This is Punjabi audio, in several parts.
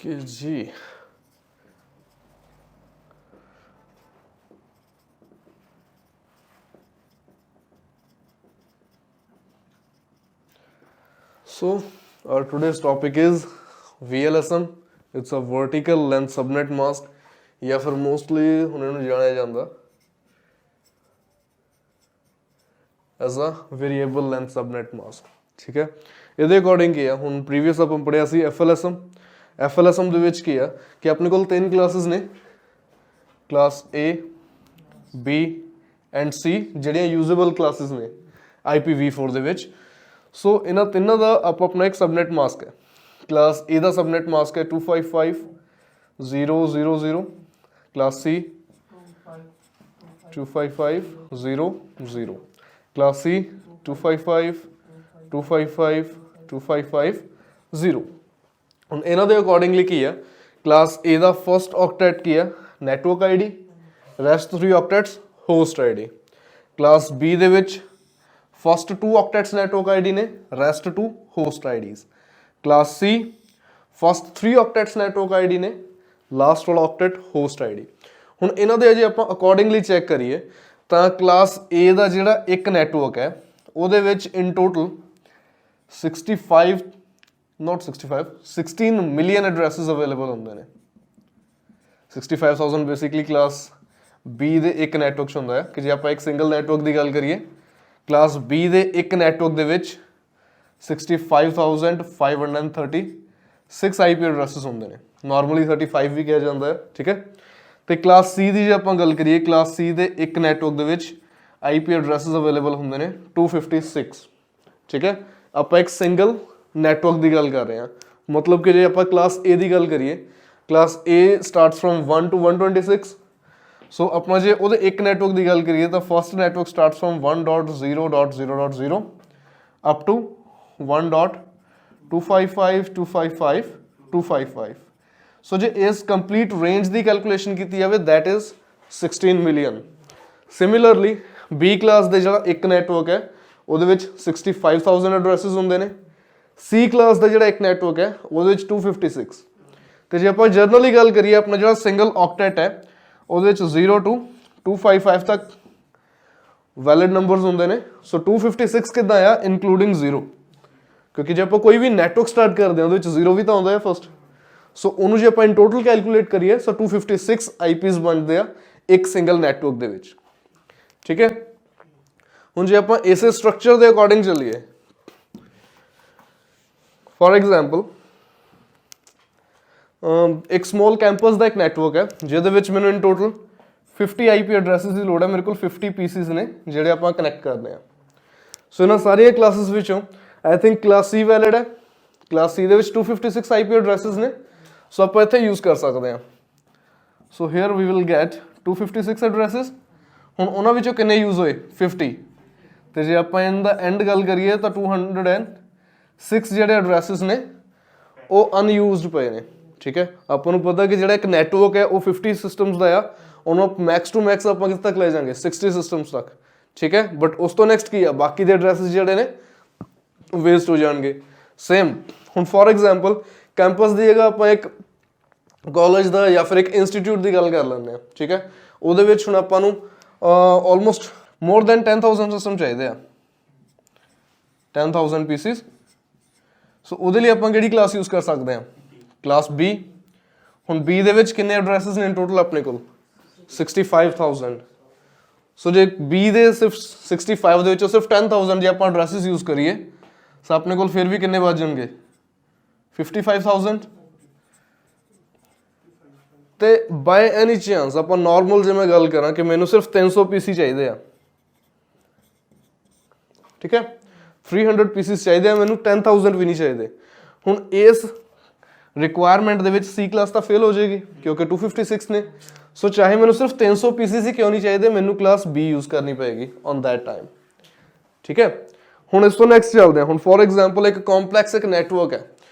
ओके जी। So our today's topic is VLSM. It's a vertical length subnet mask या फिर मोस्टली उन्हें जाना जाता as a variable length subnet mask. ठीक है, ਇਹਦੇ ਅਕੋਰਡਿੰਗ ਕੀ ਆ, ਹੁਣ ਪ੍ਰੀਵੀਅਸ ਆਪਾਂ ਪੜਿਆ ਸੀ FLSM ਦੇ ਵਿੱਚ ਕੀ ਆ ਕਿ ਆਪਣੇ ਕੋਲ ਤਿੰਨ ਕਲਾਸਿਸ ਨੇ, class A B and C ਜਿਹੜੀਆਂ ਯੂਜ਼ੇਬਲ ਕਲਾਸਿਸ ਨੇ IPv4 ਦੇ ਵਿੱਚ। ਸੋ ਇਹਨਾਂ ਤਿੰਨਾਂ ਦਾ ਆਪਾਂ ਆਪਣਾ ਇੱਕ ਸਬਨੈਟ ਮਾਸਕ ਹੈ। ਕਲਾਸ A ਦਾ ਸਬਨੈਟ ਮਾਸਕ ਹੈ 255.0.0.0, ਕਲਾਸ C 255.0.0, ਕਲਾਸ C 255.255.255.0। ਹੁਣ ਇਹਨਾਂ ਦੇ ਅਕੋਰਡਿੰਗਲੀ ਕੀ ਆ, ਕਲਾਸ A ਦਾ ਫਸਟ ਆਕਟੈਟ ਕੀ ਆ, network ID, rest 3 octets host ID। Class B ਦੇ ਵਿੱਚ ਫਸਟ 2 ਆਕਟੈਟਸ ਨੈਟਵਰਕ ID ਨੇ, rest 2 host IDs। Class C first 3 octets network ID ਨੇ, ਲਾਸਟ ਵਾਲਾ ਆਕਟੈਟ ਹੋਸਟ ID। ਹੁਣ ਇਹਨਾਂ ਦੇ ਅਜੇ ਆਪਾਂ ਅਕੋਰਡਿੰਗਲੀ ਚੈੱਕ ਕਰੀਏ ਤਾਂ ਕਲਾਸ A ਦਾ ਜਿਹੜਾ ਇੱਕ ਨੈਟਵਰਕ ਹੈ ਉਹਦੇ ਵਿੱਚ ਇਨ ਟੋਟਲ 16 ਮਿਲੀਅਨ ਐਡਰੈਸਿਸ ਅਵੇਲੇਬਲ ਹੁੰਦੇ ਨੇ। 65,000 ਬੇਸਿਕਲੀ ਕਲਾਸ B ਦੇ ਇੱਕ ਨੈਟਵਰਕ 'ਚ ਹੁੰਦਾ ਹੈ ਕਿ ਜੇ ਆਪਾਂ ਇੱਕ ਸਿੰਗਲ ਨੈਟਵਰਕ ਦੀ ਗੱਲ ਕਰੀਏ, ਕਲਾਸ B ਦੇ ਇੱਕ ਨੈਟਵਰਕ ਦੇ ਵਿੱਚ 65,536 IP ਐਡਰੈਸਿਸ ਹੁੰਦੇ ਨੇ, ਨਾਰਮਲੀ 35 ਵੀ ਕਿਹਾ ਜਾਂਦਾ ਹੈ। ਠੀਕ ਹੈ, ਤੇ ਕਲਾਸ C ਦੀ ਜੇ ਆਪਾਂ ਗੱਲ ਕਰੀਏ, ਕਲਾਸ C ਦੇ ਇੱਕ ਨੈਟਵਰਕ ਦੇ ਵਿੱਚ IP ਐਡਰੈਸਿਸ ਅਵੇਲੇਬਲ ਹੁੰਦੇ ਨੇ 256। ਠੀਕ ਹੈ, ਆਪਾਂ ਇੱਕ ਸਿੰਗਲ ਨੈਟਵਰਕ ਦੀ ਗੱਲ ਕਰ ਰਹੇ ਹਾਂ, ਮਤਲਬ ਕਿ ਜੇ ਆਪਾਂ ਕਲਾਸ A ਦੀ ਗੱਲ ਕਰੀਏ, class A starts from 1 to 126। So ਆਪਾਂ ਜੇ ਉਹਦੇ ਇੱਕ ਨੈਟਵਰਕ ਦੀ ਗੱਲ ਕਰੀਏ ਤਾਂ first network starts from 1.0.0.0 up to 1.255.255.255। So ਜੇ ਇਸ ਕੰਪਲੀਟ ਰੇਂਜ ਦੀ ਕੈਲਕੂਲੇਸ਼ਨ ਕੀਤੀ ਜਾਵੇ that is 16 million. Similarly B class ਦੇ ਜਿਹੜਾ ਇੱਕ ਨੈਟਵਰਕ ਹੈ ਉਹਦੇ ਵਿੱਚ 65,000 ਐਡਰੈਸਿਸ ਹੁੰਦੇ ਨੇ। C ਕਲਾਸ ਦਾ ਜਿਹੜਾ ਇੱਕ ਨੈਟਵਰਕ ਹੈ ਉਹਦੇ ਵਿੱਚ 256। ਤੇ ਜੇ ਆਪਾਂ ਜਨਰਲੀ ਗੱਲ ਕਰੀਏ, ਆਪਣਾ ਜਿਹੜਾ ਸਿੰਗਲ ਆਕਟੈਟ ਹੈ ਉਹਦੇ ਵਿੱਚ 0 to 255 ਤੱਕ ਵੈਲਿਡ ਨੰਬਰਸ ਹੁੰਦੇ ਨੇ। ਸੋ 256 ਕਿੱਦਾਂ ਆ, ਇਨਕਲੂਡਿੰਗ 0, ਕਿਉਂਕਿ ਜੇ ਆਪਾਂ ਕੋਈ ਵੀ ਨੈਟਵਰਕ ਸਟਾਰਟ ਕਰਦੇ ਹਾਂ ਉਹਦੇ ਵਿੱਚ 0 ਵੀ ਤਾਂ ਆਉਂਦਾ ਹੈ ਫਸਟ। ਸੋ ਉਹਨੂੰ ਜੇ ਆਪਾਂ ਇਨ ਟੋਟਲ ਕੈਲਕੂਲੇਟ ਕਰੀਏ ਸੋ 256 IPs ਬਣਦੇ ਆ ਇੱਕ ਸਿੰਗਲ ਨੈਟਵਰਕ ਦੇ ਵਿੱਚ। ਠੀਕ ਹੈ, ਹੁਣ ਜੇ ਆਪਾਂ ਇਸੇ ਸਟਰਕਚਰ ਦੇ ਅਕੋਰਡਿੰਗ ਚੱਲੀਏ, ਫॉर एग्जांपल ਇੱਕ ਸਮਾਲ ਕੈਂਪਸ ਦਾ ਇੱਕ ਨੈਟਵਰਕ ਹੈ ਜਿਹਦੇ ਵਿੱਚ ਮੈਨੂੰ ਇਨ ਟੋਟਲ 50 IP ਐਡਰੈਸਿਸ ਦੀ ਲੋੜ ਹੈ। ਮੇਰੇ ਕੋਲ 50 ਪੀਸਿਸ ਨੇ ਜਿਹੜੇ ਆਪਾਂ ਕਨੈਕਟ ਕਰਦੇ ਹਾਂ। ਸੋ ਇਹਨਾਂ ਸਾਰੀਆਂ ਕਲਾਸਿਸ ਵਿੱਚੋਂ I think class C valid ਹੈ। ਕਲਾਸ C ਦੇ ਵਿੱਚ 256 IP ਐਡਰੈਸਿਸ ਨੇ, ਸੋ ਆਪਾਂ ਇੱਥੇ ਯੂਜ਼ ਕਰ ਸਕਦੇ ਹਾਂ। ਸੋ ਹੇਅਰ ਵੀ ਵਿਲ ਗੈਟ 256 ਐਡਰੈਸਿਸ। ਹੁਣ ਉਹਨਾਂ ਵਿੱਚੋਂ ਕਿੰਨੇ ਯੂਜ਼ ਹੋਏ, 50। ਤੇ ਜੇ ਆਪਾਂ ਇਹਨਾਂ ਦਾ ਐਂਡ ਗੱਲ ਕਰੀਏ ਤਾਂ 206 ਜਿਹੜੇ ਐਡਰੈਸਿਸ ਨੇ ਉਹ ਅਨਯੂਜ਼ਡ ਪਏ ਨੇ। ਠੀਕ ਹੈ, ਆਪਾਂ ਨੂੰ ਪਤਾ ਕਿ ਜਿਹੜਾ ਇੱਕ ਨੈਟਵਰਕ ਹੈ ਉਹ 50 ਸਿਸਟਮਸ ਦਾ ਆ, ਉਹਨੂੰ ਮੈਕਸ ਟੂ ਮੈਕਸ ਆਪਾਂ ਕਿਸ ਤੱਕ ਲੈ ਜਾਵਾਂਗੇ, 60 ਸਿਸਟਮਸ ਤੱਕ। ਠੀਕ ਹੈ, ਬਟ ਉਸ ਤੋਂ ਨੈਕਸਟ ਕੀ ਆ, ਬਾਕੀ ਦੇ ਐਡਰੈਸਿਸ ਜਿਹੜੇ ਨੇ ਵੇਸਟ ਹੋ ਜਾਣਗੇ। ਸੇਮ ਹੁਣ ਫॉर एग्जांपल ਕੈਂਪਸ ਦੀ ਜਗ੍ਹਾ ਆਪਾਂ ਇੱਕ ਕਾਲਜ ਦਾ ਜਾਂ ਫਿਰ ਇੱਕ ਇੰਸਟੀਚਿਊਟ ਦੀ ਗੱਲ ਕਰ ਲੈਂਦੇ ਹਾਂ। ਠੀਕ ਹੈ, ਉਹਦੇ ਵਿੱਚ ਹੁਣ ਆਪਾਂ ਨੂੰ ਆਲਮੋਸਟ ਮੋਰ ਦੈਨ 10,000 ਸਿਸਟਮ ਚਾਹੀਦੇ ਆ, 10,000 ਪੀਸਿਸ। ਸੋ ਉਹਦੇ ਲਈ ਆਪਾਂ ਕਿਹੜੀ ਕਲਾਸ ਯੂਜ਼ ਕਰ ਸਕਦੇ ਹਾਂ, ਕਲਾਸ B। ਹੁਣ B ਦੇ ਵਿੱਚ ਕਿੰਨੇ ਐਡਰੈਸਿਸ ਨੇ ਟੋਟਲ ਆਪਣੇ ਕੋਲ, 65,000। ਸੋ ਜੇ B ਦੇ ਸਿਰਫ 65 ਦੇ ਵਿੱਚੋਂ ਸਿਰਫ 10,000 ਜੇ ਆਪਾਂ ਐਡਰੈਸਿਸ ਯੂਜ਼ ਕਰੀਏ ਸੋ ਆਪਣੇ ਕੋਲ ਫਿਰ ਵੀ ਕਿੰਨੇ ਬਚ ਜਾਣਗੇ, 55,000। ਤੇ ਬਾਏ ਐਨੀ ਚਾਂਸ ਆਪਾਂ ਨਾਰਮਲ ਜੇ ਮੈਂ ਗੱਲ ਕਰਾਂ ਕਿ ਮੈਨੂੰ ਸਿਰਫ 300 ਪੀਸੀ ਚਾਹੀਦੇ ਆ, ਠੀਕ ਹੈ, 300 ਪੀਸਿਸ ਚਾਹੀਦੇ ਆ ਮੈਨੂੰ, 10,000 ਵੀ ਨਹੀਂ ਚਾਹੀਦੇ। ਹੁਣ ਇਸ ਰਿਕੁਆਇਰਮੈਂਟ ਦੇ ਵਿੱਚ C ਕਲਾਸ ਤਾਂ ਫੇਲ ਹੋ ਜਾਏਗੀ ਕਿਉਂਕਿ 256 ਨੇ। ਸੋ ਚਾਹੇ ਮੈਨੂੰ ਸਿਰਫ 300 ਪੀਸਿਸ ਹੀ ਕਿਉਂ ਨਹੀਂ ਚਾਹੀਦੇ, ਮੈਨੂੰ ਕਲਾਸ B ਯੂਜ਼ ਕਰਨੀ ਪਏਗੀ ਔਨ ਦੈਟ ਟਾਈਮ। ਠੀਕ ਹੈ, ਹੁਣ ਇਸ ਤੋਂ ਨੈਕਸਟ ਚੱਲਦੇ ਹਾਂ। ਹੁਣ ਫॉर एग्जांपल ਇੱਕ ਕੰਪਲੈਕਸ ਇੱਕ ਨੈਟਵਰਕ ਹੈ,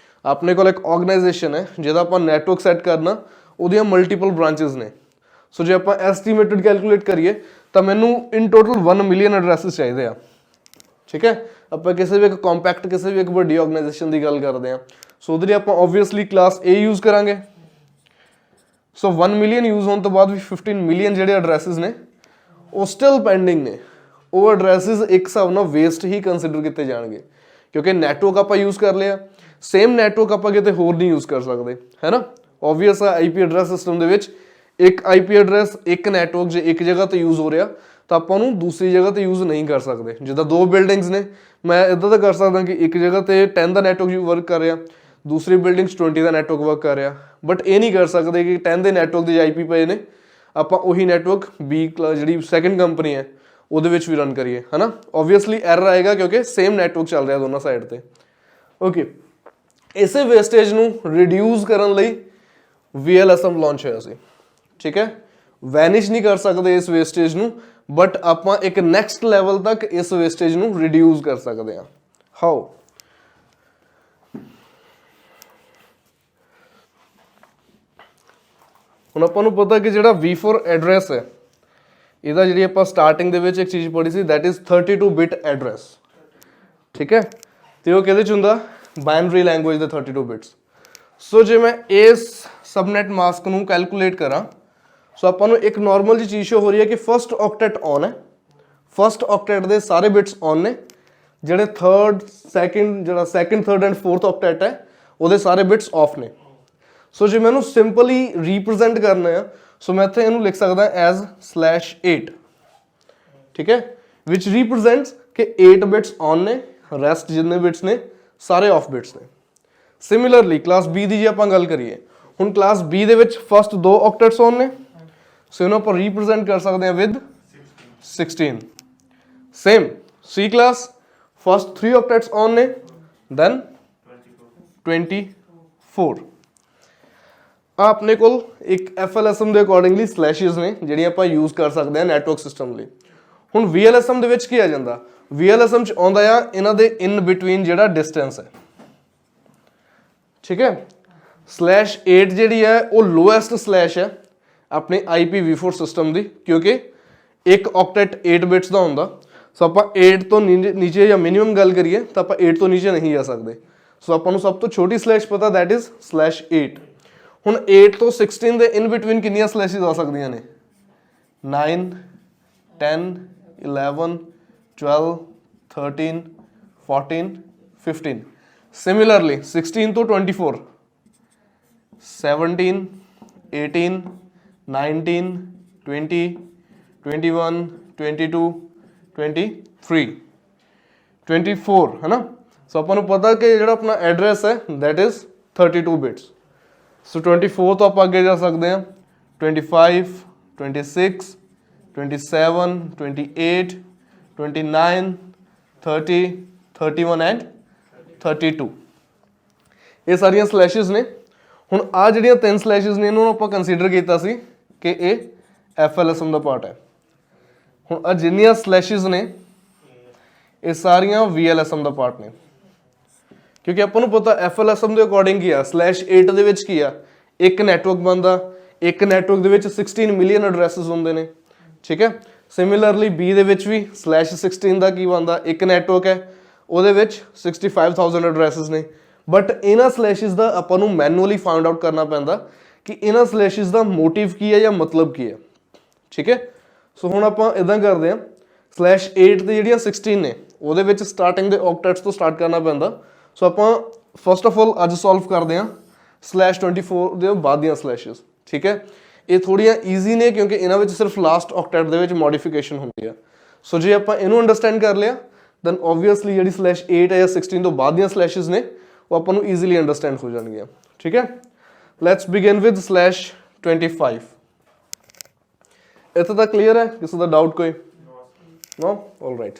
ਆਪਣੇ ਕੋਲ ਇੱਕ ਆਰਗੇਨਾਈਜੇਸ਼ਨ ਹੈ ਜਿਹਦਾ ਆਪਾਂ ਨੈਟਵਰਕ ਸੈੱਟ ਕਰਨਾ, ਉਹਦੀਆਂ ਮਲਟੀਪਲ ਬ੍ਰਾਂਚਿਸ ਨੇ। ਸੋ ਜੇ ਆਪਾਂ ਐਸਟੀਮੇਟਡ ਕੈਲਕੂਲੇਟ ਕਰੀਏ ਤਾਂ ਮੈਨੂੰ ਇਨ ਟੋਟਲ 1 ਮਿਲੀਅਨ ਐਡਰੈਸਿਸ ਚਾਹੀਦੇ ਆ। ਠੀਕ ਹੈ, ਆਪਾਂ ਕਿਸੇ ਵੀ ਇੱਕ ਕੰਪੈਕਟ ਕਿਸੇ ਵੀ ਇੱਕ ਵੱਡੀ ਆਰਗੇਨਾਈਜੇਸ਼ਨ ਦੀ ਗੱਲ ਕਰਦੇ ਹਾਂ। सो ਉਹਦੇ ਲਈ ਆਪਾਂ obviously क्लास A यूज़ करांगे। सो 1 मिलियन यूज़ होने तो बाद भी 15 मिलियन ਜਿਹੜੇ ਐਡਰੈਸਿਸ ਨੇ ਉਹ ਸਟਿਲ ਪੈਂਡਿੰਗ ਨੇ। ਉਹ ਐਡਰੈਸਿਸ ਇੱਕ ਹਿਸਾਬ ਨਾਲ ਵੇਸਟ ਹੀ ਕੰਸੀਡਰ ਕੀਤੇ ਜਾਣਗੇ ਕਿਉਂਕਿ ਨੈਟਵਰਕ ਆਪਾਂ ਯੂਜ਼ ਕਰ ਲਿਆ। ਸੇਮ ਨੈਟਵਰਕ ਆਪਾਂ ਕਿਤੇ ਹੋਰ ਨਹੀਂ ਯੂਜ਼ ਕਰ ਸਕਦੇ, ਹੈ ਨਾ। ਓਬਵੀਅਸ ਆ ਆਈਪੀ ਐਡਰੈਸ ਸਿਸਟਮ ਦੇ ਵਿੱਚ ਇੱਕ ਆਈਪੀ ਐਡਰੈਸ ਇੱਕ ਨੈਟਵਰਕ ਜੇ ਇੱਕ ਜਗ੍ਹਾ ਤੇ ਯੂਜ਼ ਹੋ ਰਿਹਾ ਤਾਂ ਆਪਾਂ ਉਹਨੂੰ ਦੂਸਰੀ ਜਗ੍ਹਾ ਤੇ ਯੂਜ਼ ਨਹੀਂ ਕਰ ਸਕਦੇ। ਜਿੱਦਾਂ ਦੋ ਬਿਲਡਿੰਗਸ ਨੇ, ਮੈਂ ਇੱਦਾਂ ਤਾਂ ਕਰ ਸਕਦਾ ਕਿ ਇੱਕ ਜਗ੍ਹਾ ਤੇ 10 ਦਾ ਨੈਟਵਰਕ ਵਰਕ ਕਰ ਰਿਹਾ, ਦੂਸਰੀ ਬਿਲਡਿੰਗ 'ਚ 20 ਦਾ ਨੈਟਵਰਕ ਵਰਕ ਕਰ ਰਿਹਾ, ਬਟ ਇਹ ਨਹੀਂ ਕਰ ਸਕਦੇ ਕਿ 10 ਦੇ ਨੈਟਵਰਕ ਦੇ ਆਈਪੀ ਪਏ ਨੇ ਆਪਾਂ ਉਹੀ ਨੈਟਵਰਕ ਬੀ ਜਿਹੜੀ ਸੈਕਿੰਡ ਕੰਪਨੀ ਹੈ ਉਹਦੇ ਵਿੱਚ ਵੀ ਰਨ ਕਰੀਏ, ਹੈ ਨਾ। ਓਬਵੀਅਸਲੀ ਐਰਰ ਆਏਗਾ ਕਿਉਂਕਿ ਸੇਮ ਨੈਟਵਰਕ ਚੱਲ ਰਿਹਾ ਦੋਨਾਂ ਸਾਈਡ ਤੇ। ਓਕੇ, ਇਸੇ ਵੇਸਟੇਜ ਨੂੰ ਰਿਡਿਊਸ ਕਰਨ ਲਈ VLSM ਲਾਂਚ ਹੋਇਆ ਸੀ, ਠੀਕ ਹੈ। ਵੈਨਿਸ਼ ਨਹੀਂ ਕਰ ਸਕਦੇ ਇਸ ਵੇਸਟੇਜ ਨੂੰ, ਬਟ ਆਪਾਂ ਇੱਕ ਨੈਕਸਟ ਲੈਵਲ ਤੱਕ ਇਸ ਵੇਸਟੇਜ ਨੂੰ ਰਿਡਿਊਸ ਕਰ ਸਕਦੇ ਹਾਂ। ਹਾਊ? ਹੁਣ ਆਪਾਂ ਨੂੰ ਪਤਾ ਕਿ ਜਿਹੜਾ V4 ਐਡਰੈਸ ਹੈ ਇਹਦਾ ਜਿਹੜੀ ਆਪਾਂ ਸਟਾਰਟਿੰਗ ਦੇ ਵਿੱਚ ਇੱਕ ਚੀਜ਼ ਪੜ੍ਹੀ ਸੀ, ਦੈਟ ਇਜ਼ 32 ਬਿਟ ਐਡਰੈਸ, ਠੀਕ ਹੈ। ਤੇ ਉਹ ਕਿਹਦੇ ਚ ਹੁੰਦਾ? ਬਾਈਨਰੀ ਲੈਂਗੁਏਜ ਦੇ 32 ਬਿਟਸ। ਸੋ ਜੇ ਮੈਂ ਇਸ ਸਬਨੈਟ ਮਾਸਕ ਨੂੰ ਕੈਲਕੂਲੇਟ ਕਰਾਂ, ਸੋ ਆਪਾਂ ਨੂੰ ਇੱਕ ਨੋਰਮਲ ਜਿਹੀ ਚੀਜ਼ ਸ਼ੋ ਹੋ ਰਹੀ ਹੈ ਕਿ ਫਸਟ ਆਕਟੈਟ ਔਨ ਹੈ, ਫਸਟ ਆਕਟੈਟ ਦੇ ਸਾਰੇ ਬਿਟਸ ਔਨ ਨੇ, ਜਿਹੜੇ ਸੈਕਿੰਡ ਥਰਡ ਐਂਡ ਫੋਰਥ ਆਕਟੈਟ ਹੈ ਉਹਦੇ ਸਾਰੇ ਬਿਟਸ ਆਫ ਨੇ। ਸੋ ਜੇ ਮੈਨੂੰ ਸਿੰਪਲੀ ਰੀਪ੍ਰਜੈਂਟ ਕਰਨਾ ਆ, ਸੋ ਮੈਂ ਇੱਥੇ ਇਹਨੂੰ ਲਿਖ ਸਕਦਾ ਐਜ਼ /8, ਠੀਕ ਹੈ, ਵਿਚ ਰੀਪ੍ਰਜੈਂਟਸ ਕਿ 8 ਬਿਟਸ ਔਨ ਨੇ, ਰੈਸਟ ਜਿੰਨੇ ਬਿਟਸ ਨੇ ਸਾਰੇ ਆਫ ਬਿਟਸ ਨੇ। ਸਿਮਿਲਰਲੀ ਕਲਾਸ B ਦੀ ਜੇ ਆਪਾਂ ਗੱਲ ਕਰੀਏ, ਹੁਣ ਕਲਾਸ B ਦੇ ਵਿੱਚ ਫਸਟ 2 ਆਕਟੈਟਸ ਔਨ ਨੇ, ਸੋ ਇਹਨੂੰ ਆਪਾਂ ਰੀਪ੍ਰਜੈਂਟ ਕਰ ਸਕਦੇ ਹਾਂ with 16। Same C class first 3 octets on ਨੇ, ਦੈਨ 24। ਆਪਣੇ ਕੋਲ ਇੱਕ FLSM ਦੇ ਅਕੋਰਡਿੰਗਲੀ ਸਲੈਸ਼ਿਸ ਨੇ ਜਿਹੜੀਆਂ ਆਪਾਂ ਯੂਜ਼ ਕਰ ਸਕਦੇ ਹਾਂ ਨੈਟਵਰਕ ਸਿਸਟਮ ਲਈ। ਹੁਣ VLSM ਦੇ ਵਿੱਚ ਕੀ ਆ ਜਾਂਦਾ? VLSM ਚ ਆਉਂਦਾ ਆ ਇਹਨਾਂ ਦੇ ਇਨ ਬਿਟਵੀਨ ਜਿਹੜਾ ਡਿਸਟੈਂਸ ਹੈ, ਠੀਕ ਹੈ। /8 ਜਿਹੜੀ ਹੈ ਉਹ ਲੋਐਸਟ ਸਲੈਸ਼ ਹੈ ਆਪਣੇ IPv4 ਸਿਸਟਮ ਦੀ, ਕਿਉਂਕਿ ਇੱਕ ਆਕਟੈਟ 8 ਬਿਟਸ ਦਾ ਹੁੰਦਾ। ਸੋ ਆਪਾਂ 8 ਤੋਂ ਨੀਚੇ ਜਾਂ ਮਿਨੀਮਮ ਗੱਲ ਕਰੀਏ ਤਾਂ ਆਪਾਂ 8 ਤੋਂ ਨੀਚੇ ਨਹੀਂ ਜਾ ਸਕਦੇ। ਸੋ ਆਪਾਂ ਨੂੰ ਸਭ ਤੋਂ ਛੋਟੀ ਸਲੈਸ਼ ਪਤਾ, ਦੈਟ ਇਜ਼ /8। ਹੁਣ 8 ਤੋਂ 16 ਦੇ ਇਨ ਬਿਟਵੀਨ ਕਿੰਨੀਆਂ ਸਲੈਸ਼ਿਸ ਆ ਸਕਦੀਆਂ ਨੇ? 9, 10, 11, 12, 13, 14, 15। Similarly 16 to 24, 17, 18, 19, 20, 21, 22, 23, 24, ਹੈ ਨਾ। ਸੋ ਆਪਾਂ ਨੂੰ ਪਤਾ ਕਿ ਜਿਹੜਾ ਆਪਣਾ ਐਡਰੈਸ ਹੈ ਦੈਟ ਇਜ਼ 32 ਬਿਟਸ। ਸੋ 24 ਤੋਂ ਆਪਾਂ ਅੱਗੇ ਜਾ ਸਕਦੇ ਹਾਂ 25, 26, 27, 28, 29, 30, 31 ਐਂਡ 32। ਇਹ ਸਾਰੀਆਂ ਸਲੈਸ਼ਿਸ ਨੇ। ਹੁਣ ਆ ਜਿਹੜੀਆਂ 3 ਸਲੈਸ਼ਿਸ ਨੇ ਇਹਨਾਂ ਨੂੰ ਆਪਾਂ ਕੰਸੀਡਰ ਕੀਤਾ ਸੀ ਕਿ ਇਹ FLSM ਦਾ ਪਾਰਟ ਹੈ। ਹੁਣ ਆ ਜਿੰਨੀਆਂ ਸਲੈਸ਼ਿਸ ਨੇ ਇਹ ਸਾਰੀਆਂ VLSM ਦਾ ਪਾਰਟ ਨੇ, ਕਿਉਂਕਿ ਆਪਾਂ ਨੂੰ ਪਤਾ FLSM ਦੇ ਅਕੋਰਡਿੰਗ ਕੀ ਆ, /8 ਦੇ ਵਿੱਚ ਕੀ ਆ, ਇੱਕ ਨੈਟਵਰਕ ਬਣਦਾ, ਇੱਕ ਨੈਟਵਰਕ ਦੇ ਵਿੱਚ 16 ਮਿਲੀਅਨ ਐਡਰੈਸਿਸ ਹੁੰਦੇ ਨੇ, ਠੀਕ ਹੈ। ਸਿਮਿਲਰਲੀ B ਦੇ ਵਿੱਚ ਵੀ /16 ਦਾ ਕੀ ਬਣਦਾ, ਇੱਕ ਨੈਟਵਰਕ ਹੈ ਉਹਦੇ ਵਿੱਚ 65,000 ਐਡਰੈਸਿਸ ਨੇ। ਬਟ ਇਹਨਾਂ ਸਲੈਸ਼ਿਸ ਦਾ ਆਪਾਂ ਨੂੰ ਮੈਨੂਅਲੀ ਫਾਈਂਡ ਆਊਟ ਕਰਨਾ ਪੈਂਦਾ ਕਿ ਇਹਨਾਂ ਸਲੈਸ਼ਿਸ ਦਾ ਮੋਟਿਵ ਕੀ ਹੈ ਜਾਂ ਮਤਲਬ ਕੀ ਹੈ, ਠੀਕ ਹੈ। ਸੋ ਹੁਣ ਆਪਾਂ ਇਦਾਂ ਕਰਦੇ ਹਾਂ, /8 ਦੇ ਜਿਹੜੀਆਂ 16 ਨੇ ਉਹਦੇ ਵਿੱਚ ਸਟਾਰਟਿੰਗ ਦੇ ਆਕਟੈਟਸ ਤੋਂ ਸਟਾਰਟ ਕਰਨਾ ਪੈਂਦਾ। ਸੋ ਆਪਾਂ ਫਸਟ ਆਫ ਆਲ ਅੱਜ ਸੋਲਵ ਕਰਦੇ ਹਾਂ /24 ਦੇ ਬਾਅਦ ਦੀਆਂ ਸਲੈਸ਼ਿਸ, ਠੀਕ ਹੈ। ਇਹ ਥੋੜ੍ਹੀਆਂ ਈਜ਼ੀ ਨੇ ਕਿਉਂਕਿ ਇਹਨਾਂ ਵਿੱਚ ਸਿਰਫ ਲਾਸਟ ਆਕਟੈਟ ਦੇ ਵਿੱਚ ਮੋਡੀਫਿਕੇਸ਼ਨ ਹੁੰਦੀ ਆ। ਸੋ ਜੇ ਆਪਾਂ ਇਹਨੂੰ ਅੰਡਰਸਟੈਂਡ ਕਰ ਲਿਆ ਦੈਨ ਓਬਵੀਅਸਲੀ ਜਿਹੜੀ /8 ਹੈ ਜਾਂ 16 ਤੋਂ ਬਾਅਦ ਦੀਆਂ ਸਲੈਸ਼ਿਸ ਨੇ ਉਹ ਆਪਾਂ ਨੂੰ ਈਜ਼ੀਲੀ ਅੰਡਰਸਟੈਂਡ ਹੋ ਜਾਣਗੀਆਂ, ਠੀਕ ਹੈ। Let's begin with /25। ਇੱਥੇ ਤੱਕ ਕਲੀਅਰ ਹੈ? ਕਿਸੇ ਦਾ ਡਾਊਟ ਕੋਈ? No? Alright.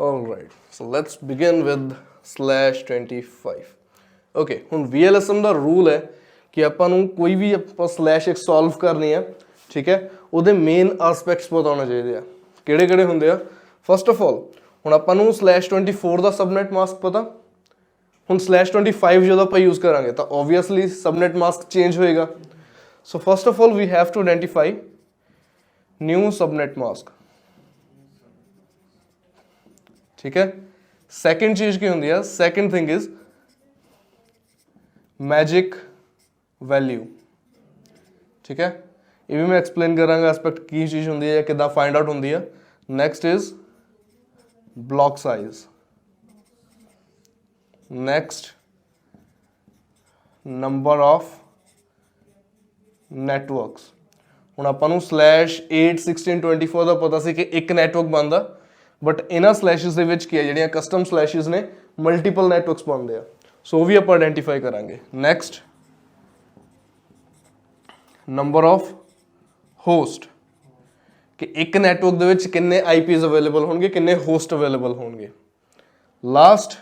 Alright, so let's begin with /25. Okay, ਹੁਣ VLSM ਦਾ ਰੂਲ ਹੈ ਕਿ ਆਪਾਂ ਨੂੰ ਕੋਈ ਵੀ ਆਪਾਂ /1 ਸੋਲਵ ਕਰਨੀ ਹੈ, ਠੀਕ ਹੈ, ਉਹਦੇ ਮੇਨ ਆਸਪੈਕਟਸ ਪਤਾ ਹੋਣੇ ਚਾਹੀਦੇ ਆ। ਕਿਹੜੇ ਕਿਹੜੇ ਹੁੰਦੇ ਆ? ਫਸਟ ਆਫ ਆਲ ਹੁਣ ਆਪਾਂ ਨੂੰ /24 ਦਾ ਸਬਨੈਟ ਮਾਸਕ ਪਤਾ। ਹੁਣ /25 ਜਦੋਂ ਆਪਾਂ ਯੂਜ਼ ਕਰਾਂਗੇ ਤਾਂ ਓਬਵੀਅਸਲੀ ਸਬਨੈਟ ਮਾਸਕ ਚੇਂਜ ਹੋਏਗਾ। So first of all we have to identify new subnet mask. ठीक है। सैकेंड चीज की होंगी है, second thing is magic value, ठीक है। ये भी मैं एक्सप्लेन करांगा एस्पेक्ट की चीज होंगी है, किदा फाइंड आउट होंगी है। Next is block size, next number of networks. ਹੁਣ ਆਪਾਂ ਨੂੰ /8 16 24 ਦਾ ਪਤਾ ਸੀ ਕਿ ਇੱਕ ਨੈਟਵਰਕ ਬਣਦਾ, ਬਟ ਇਹਨਾਂ ਸਲੈਸ਼ਸ ਦੇ ਵਿੱਚ ਕੀ ਹੈ, ਜਿਹੜੀਆਂ ਕਸਟਮ ਸਲੈਸ਼ਸ ਨੇ ਮਲਟੀਪਲ ਨੈਟਵਰਕਸ ਬਣਦੇ ਆ, ਸੋ ਉਹ ਵੀ ਆਪਾਂ ਆਇਡੈਂਟੀਫਾਈ ਕਰਾਂਗੇ। ਨੈਕਸਟ ਨੰਬਰ ਆਫ ਹੋਸਟ, ਕਿ ਇੱਕ ਨੈਟਵਰਕ ਦੇ ਵਿੱਚ ਕਿੰਨੇ ਆਈਪੀਜ਼ ਅਵੇਲੇਬਲ ਹੋਣਗੇ, ਕਿੰਨੇ ਹੋਸਟ ਅਵੇਲੇਬਲ ਹੋਣਗੇ। ਲਾਸਟ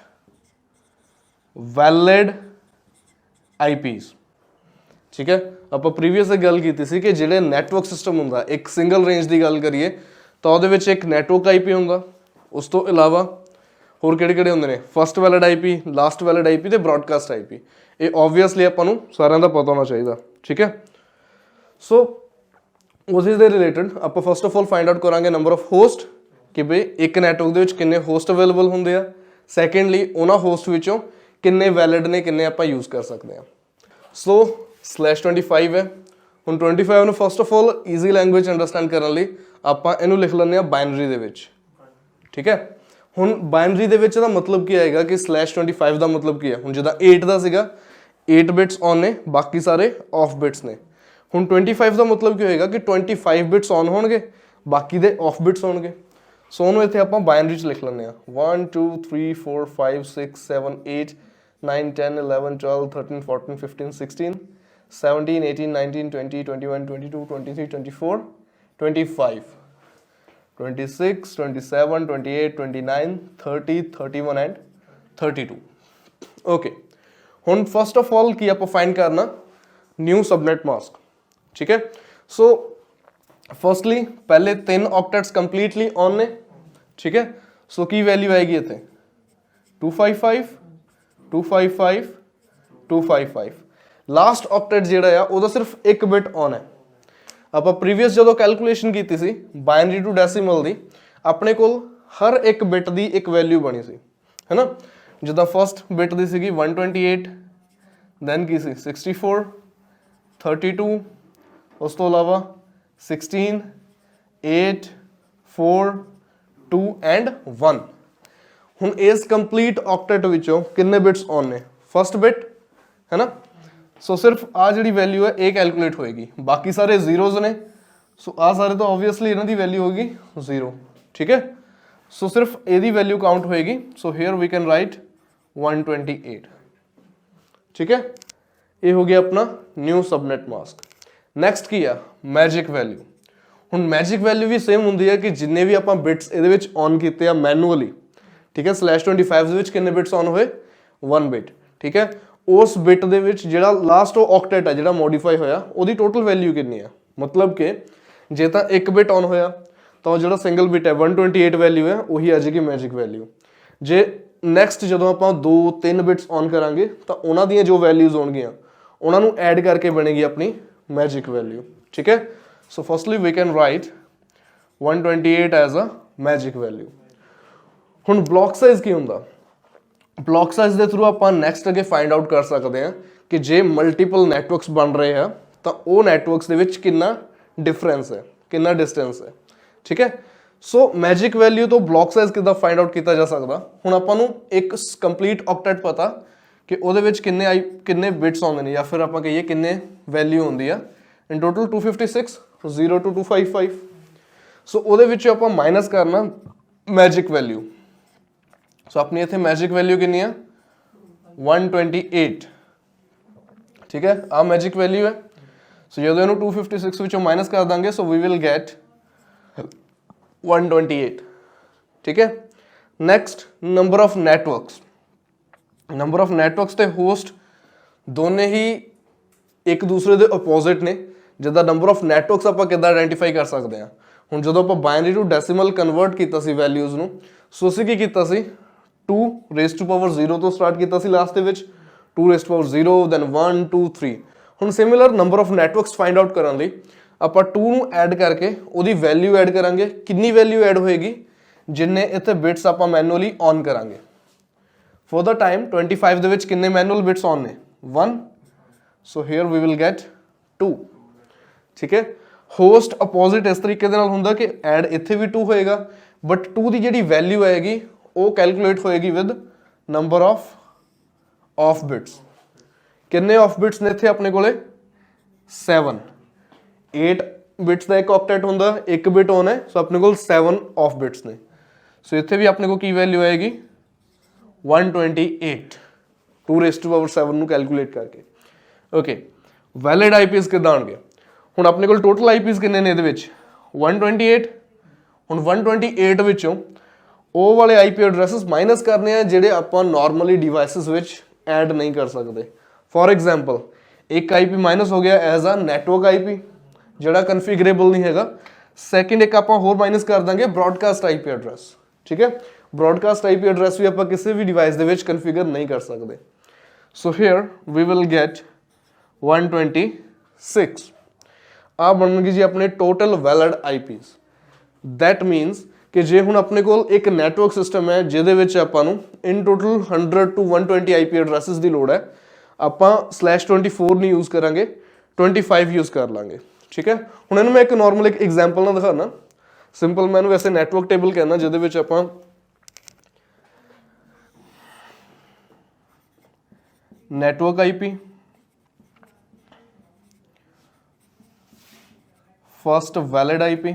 ਵੈਲਿਡ ਆਈਪੀਜ਼, ठीक है। ਆਪਾਂ ਪ੍ਰੀਵੀਅਸ ਗੱਲ ਕੀਤੀ ਸੀ ਕਿ ਜਿਹੜੇ ਨੈਟਵਰਕ ਸਿਸਟਮ ਹੁੰਦਾ, ਇੱਕ ਸਿੰਗਲ ਰੇਂਜ ਦੀ ਗੱਲ ਕਰੀਏ ਤਾਂ ਉਹਦੇ ਵਿੱਚ ਇੱਕ ਨੈਟਵਰਕ ਆਈਪੀ ਹੁੰਦਾ, ਉਸ ਤੋਂ ਇਲਾਵਾ ਹੋਰ ਕਿਹੜੇ ਕਿਹੜੇ ਹੁੰਦੇ ਨੇ, first valid IP, last valid IP ਤੇ ਬ੍ਰੌਡਕਾਸਟ ਆਈਪੀ। ਇਹ ਓਬਵੀਅਸਲੀ ਆਪਾਂ ਨੂੰ ਸਾਰਿਆਂ ਦਾ ਪਤਾ ਹੋਣਾ ਚਾਹੀਦਾ, ਠੀਕ ਹੈ। ਸੋ ਉਸੇ ਦੇ ਰਿਲੇਟਡ ਆਪਾਂ first of all find out ਕਰਾਂਗੇ ਨੰਬਰ ਆਫ ਹੋਸਟ, ਕਿ ਬਈ ਇੱਕ ਨੈਟਵਰਕ ਦੇ ਵਿੱਚ ਕਿੰਨੇ ਹੋਸਟ ਅਵੇਲੇਬਲ ਹੁੰਦੇ ਆ। ਸੈਕੰਡਲੀ ਉਹਨਾਂ ਹੋਸਟ ਵਿੱਚੋਂ ਕਿੰਨੇ ਵੈਲਿਡ ਨੇ, ਕਿੰਨੇ ਆਪਾਂ ਯੂਜ਼ ਕਰ ਸਕਦੇ ਹਾਂ। ਸੋ /25 है। ਹੁਣ 25 ਨੂੰ first of all easy language understand ਕਰਨ ਲਈ ਆਪਾਂ ਇਹਨੂੰ ਲਿਖ ਲੈਂਦੇ ਆ ਬਾਈਨਰੀ ਦੇ ਵਿੱਚ, ਠੀਕ ਹੈ। ਹੁਣ ਬਾਈਨਰੀ ਦੇ ਵਿੱਚ ਦਾ ਮਤਲਬ ਕੀ ਆਏਗਾ ਕਿ /25 ਦਾ ਮਤਲਬ ਕੀ ਹੈ। ਹੁਣ ਜਿੱਦਾਂ 8 ਦਾ ਸੀਗਾ, 8 ਬਿਟਸ ਔਨ ਨੇ, ਬਾਕੀ ਸਾਰੇ ਆਫ ਬਿਟਸ ਨੇ। ਹੁਣ 25 ਦਾ ਮਤਲਬ ਕੀ ਹੋਏਗਾ ਕਿ 25 ਬਿਟਸ ਔਨ ਹੋਣਗੇ, ਬਾਕੀ ਦੇ ਆਫ ਬਿਟਸ ਹੋਣਗੇ। ਸੋ ਉਹਨੂੰ ਇੱਥੇ ਆਪਾਂ ਬਾਈਨਰੀ 'ਚ ਲਿਖ ਲੈਂਦੇ ਆ 1 2 3 4 5 6 7 8 9 10 11 12 13 14 15 16 17 18 19 20 21 22 23 24 25 26 27 28 29 30 31 ਐਂਡ 32। ਓਕੇ, ਹੁਣ ਫਸਟ ਆਫ ਆਲ ਕੀ ਆਪਾਂ ਫਾਈਂਡ ਕਰਨਾ, ਨਿਊ ਸਬਨੈਟ ਮਾਸਕ, ਠੀਕ ਹੈ। ਸੋ ਫਸਟਲੀ ਪਹਿਲੇ 3 ਆਕਟੈਟਸ ਕੰਪਲੀਟਲੀ ਔਨ ਨੇ, ਠੀਕ ਹੈ। ਸੋ ਕੀ ਵੈਲਿਊ ਆਏਗੀ ਇੱਥੇ 255 255 255। ਲਾਸਟ ਆਕਟੈਟ ਜਿਹੜਾ ਆ ਉਹਦਾ ਸਿਰਫ ਇੱਕ ਬਿਟ ਔਨ ਹੈ। ਆਪਾਂ ਪ੍ਰੀਵੀਅਸ ਜਦੋਂ ਕੈਲਕੂਲੇਸ਼ਨ ਕੀਤੀ ਸੀ ਬਾਈਨਰੀ ਟੂ ਡੈਸੀਮਲ ਦੀ, ਆਪਣੇ ਕੋਲ ਹਰ ਇੱਕ ਬਿਟ ਦੀ ਇੱਕ ਵੈਲਿਊ ਬਣੀ ਸੀ, ਹੈ ਨਾ। ਜਿੱਦਾਂ ਫਸਟ ਬਿਟ ਦੀ ਸੀਗੀ 128, ਦੈਨ ਕੀ ਸੀ 64, 32, ਉਸ ਤੋਂ ਇਲਾਵਾ 16, 8, 4, 2 ਐਂਡ 1। ਹੁਣ ਇਸ ਕੰਪਲੀਟ ਆਕਟੈਟ ਵਿੱਚੋਂ ਕਿੰਨੇ ਬਿਟਸ ਔਨ ਨੇ, ਫਸਟ ਬਿਟ, ਹੈ ਨਾ। ਸੋ ਸਿਰਫ ਆ ਜਿਹੜੀ ਵੈਲਿਊ ਹੈ ਇਹ ਕੈਲਕੂਲੇਟ ਹੋਏਗੀ, ਬਾਕੀ ਸਾਰੇ ਜ਼ੀਰੋਜ਼ ਨੇ। ਸੋ ਆ ਸਾਰੇ ਤਾਂ ਓਬਵੀਅਸਲੀ ਇਹਨਾਂ ਦੀ ਵੈਲਿਊ ਹੋਏਗੀ 0, ਠੀਕ ਹੈ। ਸੋ ਸਿਰਫ ਇਹਦੀ ਵੈਲਿਊ ਕਾਊਂਟ ਹੋਏਗੀ। ਸੋ ਹੇਅਰ ਵੀ ਕੈਨ ਰਾਈਟ 128, ਠੀਕ ਹੈ। ਇਹ ਹੋ ਗਿਆ ਆਪਣਾ ਨਿਊ ਸਬਨੈਟ ਮਾਸਕ। ਨੈਕਸਟ ਕੀ ਆ, ਮੈਜਿਕ ਵੈਲਿਊ। ਹੁਣ ਮੈਜਿਕ ਵੈਲਿਊ ਵੀ ਸੇਮ ਹੁੰਦੀ ਹੈ ਕਿ ਜਿੰਨੇ ਵੀ ਆਪਾਂ ਬਿਟਸ ਇਹਦੇ ਵਿੱਚ ਔਨ ਕੀਤੇ ਆ ਮੈਨੂਅਲੀ, ਠੀਕ ਹੈ। /25 ਦੇ ਵਿੱਚ ਕਿੰਨੇ ਬਿਟਸ ਔਨ ਹੋਏ, 1 ਬਿਟ, ਠੀਕ ਹੈ। ਉਸ ਬਿਟ ਦੇ ਵਿੱਚ ਜਿਹੜਾ ਲਾਸਟ ਉਹ ਆਕਟੈਟ ਹੈ ਜਿਹੜਾ ਮੋਡੀਫਾਈ ਹੋਇਆ, ਉਹਦੀ ਟੋਟਲ ਵੈਲਿਊ ਕਿੰਨੀ ਆ। ਮਤਲਬ ਕਿ ਜੇ ਤਾਂ ਇੱਕ ਬਿਟ ਔਨ ਹੋਇਆ ਤਾਂ ਉਹ ਜਿਹੜਾ ਸਿੰਗਲ ਬਿਟ ਹੈ 128 ਵੈਲਿਊ ਹੈ, ਉਹੀ ਆ ਜਾਏਗੀ ਮੈਜਿਕ ਵੈਲਿਊ। ਜੇ ਨੈਕਸਟ ਜਦੋਂ ਆਪਾਂ 2-3 ਬਿਟਸ ਔਨ ਕਰਾਂਗੇ ਤਾਂ ਉਹਨਾਂ ਦੀਆਂ ਜੋ ਵੈਲਿਊਜ਼ ਹੋਣਗੀਆਂ ਉਹਨਾਂ ਨੂੰ ਐਡ ਕਰਕੇ ਬਣੇਗੀ ਆਪਣੀ ਮੈਜਿਕ ਵੈਲਿਊ, ਠੀਕ ਹੈ। So firstly we can write 128 as a magic value. ਹੁਣ ਬਲੌਕ ਸਾਈਜ਼ ਕੀ ਹੁੰਦਾ, ਬਲੌਕ ਸਾਈਜ਼ ਦੇ ਥਰੂ ਆਪਾਂ ਨੈਕਸਟ ਅੱਗੇ ਫਾਈਂਡ ਆਊਟ ਕਰ ਸਕਦੇ ਹਾਂ ਕਿ ਜੇ ਮਲਟੀਪਲ ਨੈਟਵਰਕਸ ਬਣ ਰਹੇ ਆ ਤਾਂ ਉਹ ਨੈਟਵਰਕਸ ਦੇ ਵਿੱਚ ਕਿੰਨਾ ਡਿਫਰੈਂਸ ਹੈ, ਕਿੰਨਾ ਡਿਸਟੈਂਸ ਹੈ, ਠੀਕ ਹੈ। ਸੋ ਮੈਜਿਕ ਵੈਲਿਊ ਤੋਂ ਬਲੌਕ ਸਾਈਜ਼ ਕਿੱਦਾਂ ਫਾਈਂਡ ਆਊਟ ਕੀਤਾ ਜਾ ਸਕਦਾ। ਹੁਣ ਆਪਾਂ ਨੂੰ ਇੱਕ ਕੰਪਲੀਟ ਆਕਟੈਟ ਪਤਾ ਕਿ ਉਹਦੇ ਵਿੱਚ ਕਿੰਨੇ ਬਿਟਸ ਆਉਂਦੇ ਨੇ, ਜਾਂ ਫਿਰ ਆਪਾਂ ਕਹੀਏ ਕਿੰਨੇ ਵੈਲਿਊ ਹੁੰਦੀ ਆ। ਇਨ ਟੋਟਲ 256, 0 to 255। ਸੋ ਉਹਦੇ ਵਿੱਚ ਆਪਾਂ ਮਾਈਨਸ ਕਰਨਾ ਮੈਜਿਕ ਵੈਲਿਊ। ਸੋ ਆਪਣੀ ਇੱਥੇ ਮੈਜਿਕ ਵੈਲਿਊ ਕਿੰਨੀ ਆ 128, ਠੀਕ ਹੈ। ਆ ਮੈਜਿਕ ਵੈਲਿਊ ਹੈ। ਸੋ ਜਦੋਂ ਇਹਨੂੰ 256 ਵਿੱਚੋਂ ਮਾਈਨਸ ਕਰ ਦਾਂਗੇ ਸੋ ਵੀ ਵਿਲ ਗੈਟ 128, ਠੀਕ ਹੈ। Next number of networks. Number of networks ਤੇ ਹੋਸਟ ਦੋਨੇ ਹੀ ਇੱਕ ਦੂਸਰੇ ਦੇ ਆਪੋਜ਼ਿਟ ਨੇ। ਜਿੱਦਾਂ ਨੰਬਰ ਆਫ ਨੈਟਵਰਕਸ ਆਪਾਂ ਕਿੱਦਾਂ ਆਇਡੈਂਟੀਫਾਈ ਕਰ ਸਕਦੇ ਹਾਂ। ਹੁਣ ਜਦੋਂ ਆਪਾਂ ਬਾਈਨਰੀ ਟੂ ਡੈਸੀਮਲ ਕਨਵਰਟ ਕੀਤਾ ਸੀ ਵੈਲਿਊਜ਼ ਨੂੰ, ਸੋ ਅਸੀਂ ਕੀ ਕੀਤਾ ਸੀ 2^0 ਤੋਂ ਸਟਾਰਟ ਕੀਤਾ ਸੀ ਲਾਸਟ ਦੇ ਵਿੱਚ, 2^0 ਦੈਨ 1 2 3। ਹੁਣ similar number of networks find out ਕਰਨ ਲਈ ਆਪਾਂ 2 ਨੂੰ ਐਡ ਕਰਕੇ ਉਹਦੀ ਵੈਲਿਊ ਐਡ ਕਰਾਂਗੇ। ਕਿੰਨੀ ਵੈਲਿਊ ਐਡ ਹੋਏਗੀ, जिन्ने इत्थे बिट्स आपां मैनुअली ऑन करांगे। फॉर द टाइम 25 दे विच किन्ने मैनुअल बिट्स ऑन ने 1, so here we will get 2। ठीक है, होस्ट अपोजिट इस तरीके दे नाल हुंदा कि ऐड इत्थे भी 2 होएगा, बट 2 की जिहड़ी वैल्यू आएगी वो कैलकुलेट होएगी विद नंबर ऑफ बिट्स। किन्ने ऑफ बिट्स ने इत्थे अपने कोले 7, 8 बिट्स का एक ऑक्टेट हुंदा, एक बिट ऑन है, सो अपने कोल 7 ऑफ बिट्स ने। सो इत्थे भी अपने को की वैल्यू आएगी 128 2⁻7 ਨੂੰ कैलकुलेट करके। ओके, वैलिड आईपीएस किदां आउणगे? हुण अपने कोल टोटल आईपीएस किन्ने ने इहदे विच 128। हुण 128 विचों ਉਹ वाले आईपी एड्रैसेस माइनस करने हैं ਜਿਹੜੇ ਆਪਾਂ नॉर्मली डिवाइसेस विच ऐड नहीं कर सकते। फॉर एग्जाम्पल एक आईपी माइनस हो गया एज अ नैटवर्क आईपी ਜਿਹੜਾ कन्फिगरेबल नहीं हैगा। सैकेंड एक आप होर माइनस कर देंगे ब्रॉडकास्ट आईपी एड्रैस। ठीक है, ब्रॉडकास्ट आईपी एड्रैस भी आप किसी भी डिवाइस दे विच कन्फिगर नहीं कर सकते। So here we will get 126 आ बनगी जी अपने total valid IPs. That means कि जे हुण अपने कोल एक नैटवर्क सिस्टम है जिहदे विच आपां नूं इन टोटल 100 to 120 आईपी एड्रैसेस की लोड़ है, आपां /24 नहीं यूज़ करांगे, 25 यूज़ कर लांगे। ठीक है, हुण इहनूं मैं एक नॉर्मल एक एग्जाम्पल नाल दिखाना। सिंपल मैं वैसे नैटवर्क टेबल कहना जिहदे विच आपां network IP, first valid IP,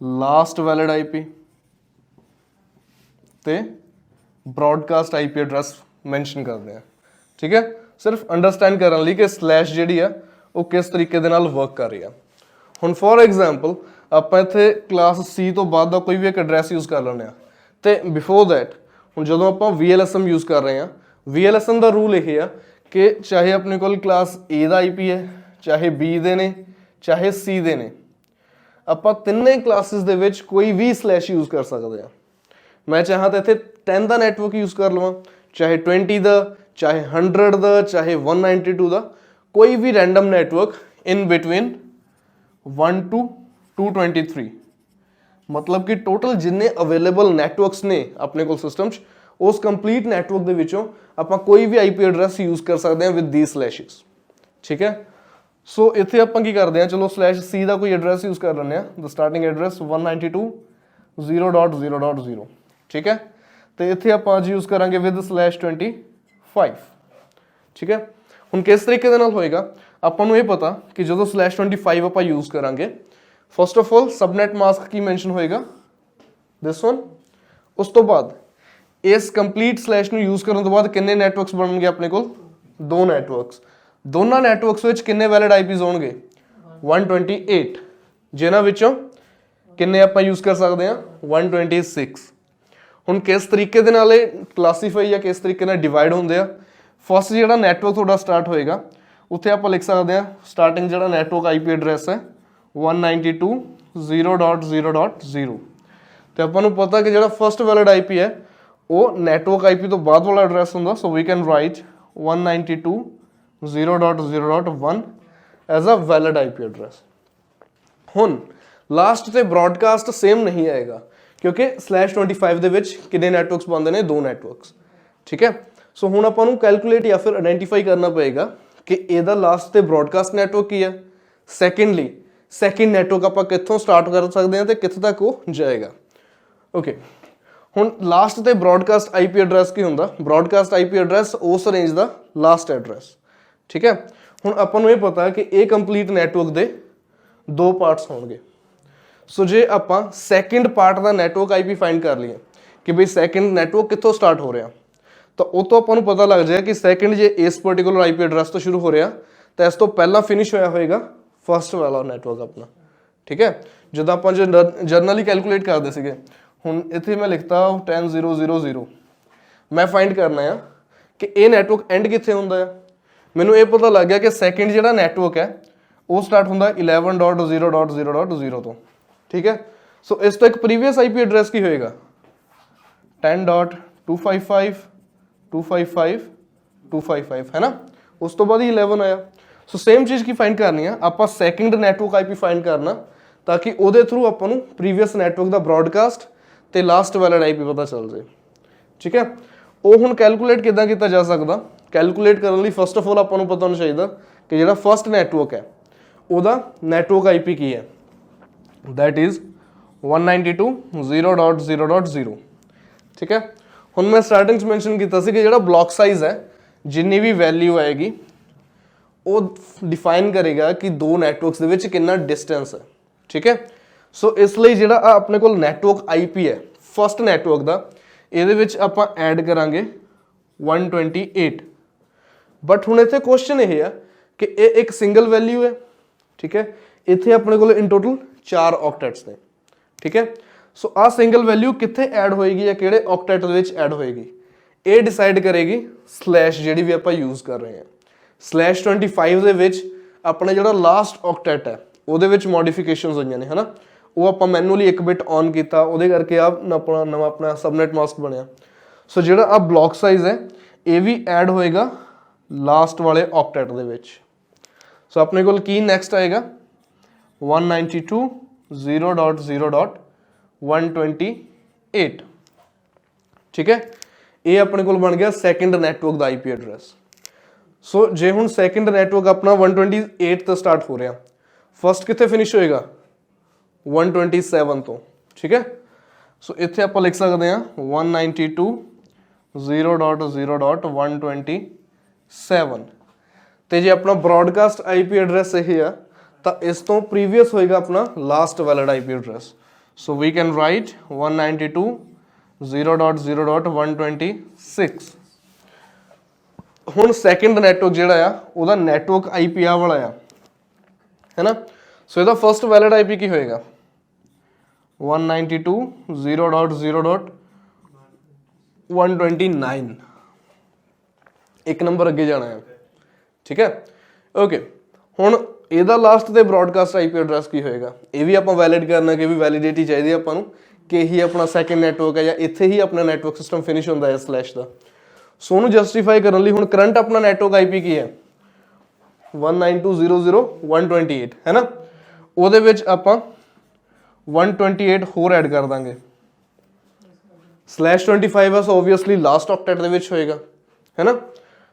last valid IP ते ब्रॉडकास्ट आईपी एड्रैस मैंशन करते हैं। ठीक है, सिर्फ अंडरस्टैंड करने लई कि स्लैश जिहड़ी आ वो किस तरीके दे नाल वर्क कर रही है। हुण फॉर एग्जाम्पल आपां इत्थे क्लास सी तो बाद दा कोई भी एक एड्रैस यूज़ कर लैंदे आ ते बिफोर दैट हुण जदों आपां VLSM यूज़ कर रहे हैं, VLSM दा रूल यह है कि चाहे अपने कोल क्लास ए दा आईपी है, चाहे बी दे ने, चाहे सी दे ने, ਆਪਾਂ ਤਿੰਨੇ ਕਲਾਸਿਸ ਦੇ ਵਿੱਚ ਕੋਈ ਵੀ ਸਲੈਸ਼ ਯੂਜ਼ ਕਰ ਸਕਦੇ ਆ। ਮੈਂ ਚਾਹਾਂ ਤਾਂ ਇੱਥੇ 10 ਦਾ ਨੈਟਵਰਕ ਯੂਜ਼ ਕਰ ਲਵਾਂ, ਚਾਹੇ 20 ਦਾ, ਚਾਹੇ 100 ਦਾ, ਚਾਹੇ 192 ਦਾ, ਕੋਈ ਵੀ random network in between 1 to 223। मतलब कि टोटल जिन्ने अवेलेबल नैटवर्क्स ने अपने कोल सिस्टम च उस कंप्लीट नैटवर्क दे विचों आपां कोई भी आईपी एड्रैस यूज़ कर सकते हैं विद दी स्लैशिस। ठीक है, सो इत्थे आपां की करते हैं, चलो /C का कोई एड्रैस यूज़ कर लें, द स्टार्टिंग एड्रैस 192.0.0.0। ठीक है, तो इत्थे आपां यूज़ करांगे विद /25। ठीक है, हुण किस तरीके दे नाल होएगा आपां नूं ये पता कि जदों /25 आपां यूज़ करांगे, फर्स्ट ऑफ ऑल सबनैट मास्क की मैंशन होएगा दिस वन। उस तो बाद इस कंप्लीट स्लैश नूं यूज़ करने तो बाद किन्ने नैटवर्क्स बनणगे अपने कोल? 2 नैटवर्क्स। दोनों नैटवर्क्स विच किन्ने वैलिड आईपीज़ होणगे? 128, जिन्हां विचों किन्ने आपां यूज़ कर सकते हैं? 126। हुण किस तरीके दे नाल क्लासीफाई या किस तरीके नाल डिवाइड होंदे आ? फर्स्ट जिहड़ा नैटवर्क तुहाडा स्टार्ट होएगा उत्थे आपां लिख सकते हैं स्टार्टिंग जिहड़ा नैटवर्क आईपी एड्रैस है 192.0.0.0। तो आपां नूं पता कि जिहड़ा फर्स्ट वैलिड आईपी है वो नैटवर्क आईपी तो बाद वाला एड्रैस हुंदा, so we can write 192.0.0.1 as a valid IP address. हुण लास्ट ते ब्रॉडकास्ट सेम नहीं आएगा क्योंकि /25 दे विच कितने नैटवर्क्स बनते हैं? 2 नैटवर्क्स। ठीक है, सो हुण आपां नूं कैलकुलेट या फिर आइडेंटिफाई करना पएगा कि इहदा लास्ट ते ब्रॉडकास्ट नैटवर्क की है। सैकेंडली सैकेंड नैटवर्क आपां कित्थों स्टार्ट कर सकते हैं तो कित्थे तक वो जाएगा। ओके, हुण लास्ट ते ब्रॉडकास्ट आईपी एड्रैस की हुंदा? ब्रॉडकास्ट आईपी एड्रैस उस रेंज का लास्ट एड्रैस। ठीक है, हुण आपां नूं ये पता है कि ये कंप्लीट नैटवर्क दे 2 पार्ट्स होणगे। सो जे आपां सैकेंड पार्ट का नैटवर्क आईपी फाइंड कर लीए कि बई सैकेंड नैटवर्क कित्थों स्टार्ट हो रहा, तो उस तो आपां नूं पता लग जाए कि सैकेंड जे इस पर्टिकुलर आईपी एड्रैस तो शुरू हो रहा तो इस तो पहला फिनिश होया होएगा फर्स्ट वाला नैटवर्क अपना। ठीक है, जब आप जर्नली कैलकुलेट करते थे, हुण इत्थे मैं लिखता 10.0.0.0, मैं फाइंड करना है कि ये नैटवर्क एंड कित्थे हुंदा है। मैनूं ये पता लग गया कि सैकेंड जिहड़ा नैटवर्क है वो स्टार्ट हुंदा 11.0.0.0 तो। ठीक है, सो इस तो एक प्रीवियस आईपी एड्रैस की होएगा 10.255.255.255 है ना, उस तो बाद ही 11 आया। सो सेम चीज़ की फाइंड करनी है, आप सैकेंड नैटवर्क आईपी फाइंड करना ताकि ਉਹਦੇ ਥਰੂ ਆਪਾਂ ਨੂੰ ਪ੍ਰੀਵੀਅਸ ਨੈਟਵਰਕ ਦਾ ਬ੍ਰੌਡਕਾਸਟ ਤੇ ਲਾਸਟ ਵੈਲਿਡ ਆਈਪੀ ਪਤਾ ਚੱਲ ਜਾਏ। ਠੀਕ ਹੈ, ਉਹ ਹੁਣ ਕੈਲਕੂਲੇਟ ਕਿੱਦਾਂ ਕੀਤਾ ਜਾ ਸਕਦਾ? ਕੈਲਕੂਲੇਟ ਕਰਨ ਲਈ ਫਸਟ ਆਫ ਆਲ ਆਪਾਂ ਨੂੰ ਪਤਾ ਹੋਣਾ ਚਾਹੀਦਾ ਕਿ ਜਿਹੜਾ ਫਸਟ ਨੈਟਵਰਕ ਹੈ ਉਹਦਾ ਨੈਟਵਰਕ ਆਈਪੀ ਕੀ ਹੈ। That is 192.0.0.0। ठीक है, ਹੁਣ मैं स्टार्टिंग मैंशन किया कि जो ब्लॉक साइज है जिन्नी भी वैल्यू आएगी वो डिफाइन करेगा कि दो नैटवर्क्स के विच कितना डिस्टेंस है। ठीक है, सो इसलिए जो अपने को नैटवर्क IP है फस्ट नैटवर्क का ये आप ऐड करांगे 128। बट हुण इत्थे क्वेश्चन ये है कि ये एक सिंगल वैल्यू है। ठीक है, इत्थे अपने को इन टोटल 4 ऑक्टेट्स ने। ठीक है, सो आ सिंगल वैल्यू कित्थे ऐड होएगी या किहड़े ऑक्टेट दे विच ऐड होएगी ये डिसाइड करेगी स्लैश जिहड़ी भी आपां यूज़ कर रहे हैं। स्लैश 25 दे विच अपना जिहड़ा लास्ट ऑक्टेट है ਉਹਦੇ ਵਿੱਚ ਮੋਡੀਫਿਕੇਸ਼ਨਸ ਹੋਈਆਂ ਨੇ, ਹੈ ਨਾ। ਉਹ ਆਪਾਂ ਮੈਨੂਅਲੀ ਇੱਕ ਬਿਟ ਔਨ ਕੀਤਾ, ਉਹਦੇ ਕਰਕੇ ਆ ਆਪਣਾ ਨਵਾਂ ਆਪਣਾ ਸਬਨੈਟ ਮਾਸਕ ਬਣਿਆ। ਸੋ ਜਿਹੜਾ ਆ ਬਲੌਕ ਸਾਈਜ਼ ਹੈ ਇਹ ਵੀ ਐਡ ਹੋਏਗਾ ਲਾਸਟ ਵਾਲੇ ਔਕਟੈਟ ਦੇ ਵਿੱਚ। ਸੋ ਆਪਣੇ ਕੋਲ ਕੀ ਨੈਕਸਟ ਆਏਗਾ 192.0.0.128। ਠੀਕ ਹੈ, ਇਹ ਆਪਣੇ ਕੋਲ ਬਣ ਗਿਆ ਸੈਕਿੰਡ ਨੈਟਵਰਕ ਦਾ IP ਐਡਰੈਸ। ਸੋ ਜੇ ਹੁਣ ਸੈਕਿੰਡ ਨੈਟਵਰਕ ਆਪਣਾ 128 ਤੋਂ ਸਟਾਰਟ ਹੋ ਰਿਹਾ, फस्ट कितने फिनिश होएगा 127 तो। ठीक है, सो इत्थे आप लिख सकते हैं 192.0.0.127 तो जे अपना ब्रॉडकास्ट IP एड्रैस यही है तो इस तो प्रीवियस होएगा अपना last valid IP address. So we can write 192.0.0.126। हुण सैकेंड नैटवर्क जिहड़ा आ उहदा नैटवर्क IP आ वाला आ, है ना। सो इसका फर्स्ट वैलिड IP की होएगा 192.0.0.129। एक नंबर अगे जाना है। ठीक है, ओके। हुण ਇਹਦਾ लास्ट ਤੇ ब्रॉडकास्ट IP एड्रैस की होएगा, ये भी आप वैलिड करना कि भी वैलिडिटी चाहिए ਆਪਾਂ ਨੂੰ कि यही अपना सैकेंड नैटवर्क है या इत्थे ही अपना नैटवर्क सिस्टम फिनिश होंदा है स्लैश का। सो ਉਹਨੂੰ जस्टिफाई करने ਲਈ ਹੁਣ करंट अपना नैटवर्क IP की है 192.0.0.128 है ना। ਉਹਦੇ ਵਿੱਚ ਆਪਾਂ 128 ਹੋਰ ਐਡ ਕਰ ਦਾਂਗੇ। स्लैश 25 है सो ऑब्वियसली लास्ट ऑक्टेट ਦੇ ਵਿੱਚ ਹੋਏਗਾ, है ना।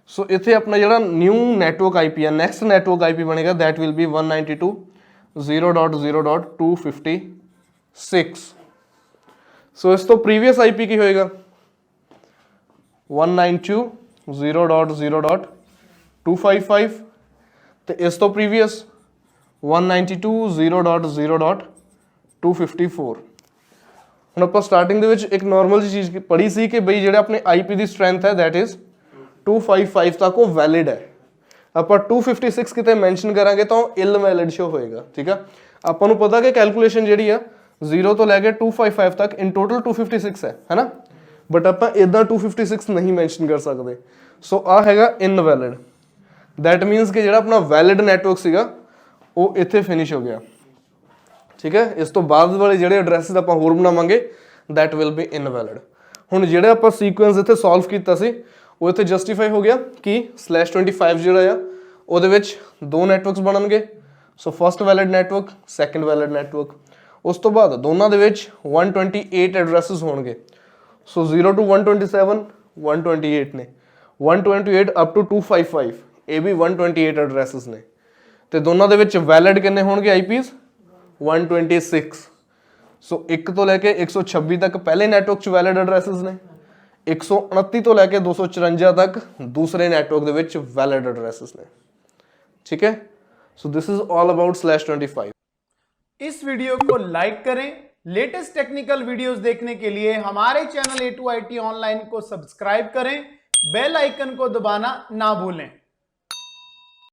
सो ਇੱਥੇ ਆਪਣਾ ਜਿਹੜਾ ਨਿਊ ਨੈਟਵਰਕ IP ਹੈ ਨੈਕਸਟ ਨੈਟਵਰਕ IP ਬਣੇਗਾ दैट विल बी 192.0.0.256। सो ਇਸ ਤੋਂ ਪ੍ਰੀਵੀਅਸ IP ਕੀ ਹੋਏਗਾ 192.0.0.255 ਤੇ ਇਸ ਤੋਂ ਪ੍ਰੀਵੀਅਸ 192.0.0.254। ਹੁਣ ਆਪਾਂ ਸਟਾਰਟਿੰਗ ਦੇ ਵਿੱਚ ਇੱਕ ਨਾਰਮਲ ਜੀ ਚੀਜ਼ ਪੜ੍ਹੀ ਸੀ ਕਿ ਬਈ ਜਿਹੜੇ ਆਪਣੇ IP ਦੀ ਸਟਰੈਂਥ ਹੈ दैट इज 255 ਤੱਕ ਉਹ ਵੈਲਿਡ ਹੈ। ਆਪਾਂ 256 ਕਿਤੇ ਮੈਂਸ਼ਨ ਕਰਾਂਗੇ ਤਾਂ ਉਹ ਇਨਵੈਲਿਡ ਸ਼ੋ ਹੋਏਗਾ। ਠੀਕ ਆ, ਆਪਾਂ ਨੂੰ ਪਤਾ ਕਿ ਕੈਲਕੂਲੇਸ਼ਨ ਜਿਹੜੀ ਆ 0 ਤੋਂ ਲੈ ਕੇ 255 ਤੱਕ ਇਨ ਟੋਟਲ 256 ਹੈ ਨਾ। ਬਟ ਆਪਾਂ ਇਦਾਂ 256 ਨਹੀਂ ਮੈਂਸ਼ਨ ਕਰ ਸਕਦੇ। ਸੋ ਆ ਹੈਗਾ ਇਨਵੈਲਿਡ। दैट मीनस कि ਜਿਹੜਾ ਆਪਣਾ ਵੈਲਿਡ ਨੈਟਵਰਕ ਸੀਗਾ ਉਹ ਇੱਥੇ ਫਿਨਿਸ਼ ਹੋ ਗਿਆ। ਠੀਕ ਹੈ, ਇਸ ਤੋਂ ਬਾਅਦ ਵਾਲੇ ਜਿਹੜੇ ਐਡਰੈਸਿਸ ਆਪਾਂ ਹੋਰ ਬਣਾਵਾਂਗੇ दैट विल बी इनवैलिड। ਹੁਣ ਜਿਹੜੇ ਆਪਾਂ ਸੀਕੁਐਂਸ ਇੱਥੇ ਸੋਲਵ ਕੀਤਾ ਸੀ ਉਹ ਇੱਥੇ ਜਸਟੀਫਾਈ ਹੋ ਗਿਆ ਕਿ /25 ਜਿਹੜਾ ਆ ਉਹਦੇ ਵਿੱਚ ਦੋ ਨੈਟਵਰਕਸ ਬਣਨਗੇ। So first valid network, second valid network. ਉਸ ਤੋਂ ਬਾਅਦ ਦੋਨਾਂ ਦੇ ਵਿੱਚ 128 ਐਡਰੈਸਿਸ ਹੋਣਗੇ। ਸੋ 0 to 127 128 ਨੇ, 128 ਅਪ ਟੂ 255 ਇਹ ਵੀ 128 ਐਡਰੈਸਿਸ ਨੇ। ਤੇ ਦੋਨਾਂ ਦੇ ਵਿੱਚ ਵੈਲਿਡ ਕਿੰਨੇ ਹੋਣਗੇ IPs 126। ਸੋ 1 ਤੋਂ ਲੈ ਕੇ 126 ਤੱਕ ਪਹਿਲੇ ਨੈਟਵਰਕ 'ਚ ਵੈਲਿਡ ਐਡਰੈਸਿਸ ਨੇ, 129 ਤੋਂ ਲੈ ਕੇ 254 ਤੱਕ दूसरे नेटवर्क ਦੇ ਵਿੱਚ वैलिड एड्रेसेस ने। ठीक है, so this is all about /25। इस वीडियो को लाइक करें। लेटेस्ट टेक्निकल वीडियोस देखने के लिए हमारे चैनल A2IT ऑनलाइन को सब्सक्राइब करें। बेल आइकन को दबाना ना भूलें।